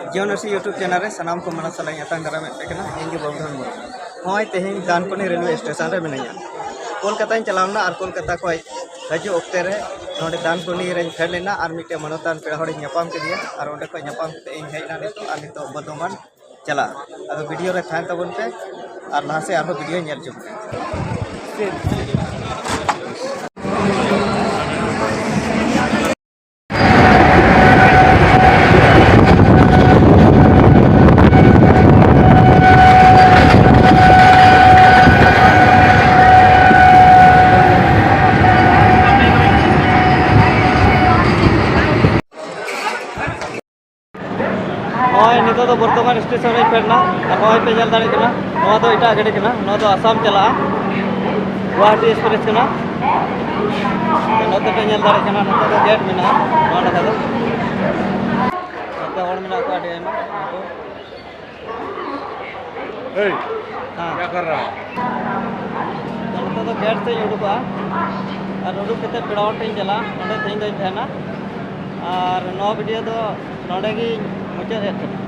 जीवनरसी YouTube channel रे सनाम को मना सलाई अतंग दाराम एपेकना इंगे बंधन मुर होय तेहें दानकोनी रेलवे स्टेशन रे मिनाया कोलकाता चलावना और कोलकाता को हजू ओक्ते रे नोडे दानकोनी रे फेड लेना और मिटे मनोतान पेड़ हड़ ᱧᱟᱯᱟᱢ केदिया और ओंडे को ᱧᱟᱯᱟम केते इन हेजना नितो बर्धमान चला अब वीडियो रे थान तबन पे और लहा से आरो वीडियो नेल चुप नितो तो बर्तमान स्टेशन रे फेरना और पे जल दाड़े कना नोआ तो इटा गाड़ी कना नोआ तो आसाम चला गुवाहाटी एक्सप्रेस कना नोते पे जल दाड़े कना नोते तो गेट मेना नोआ लगा दो नोते और मेना को आडे आइमा ए हां क्या कर रहा है नोते तो गेट से उडुका और उडुक केते पेड़ावट टिन चला नोडे तेन दई थाना और नो वीडियो तो नोडे गी मुचाद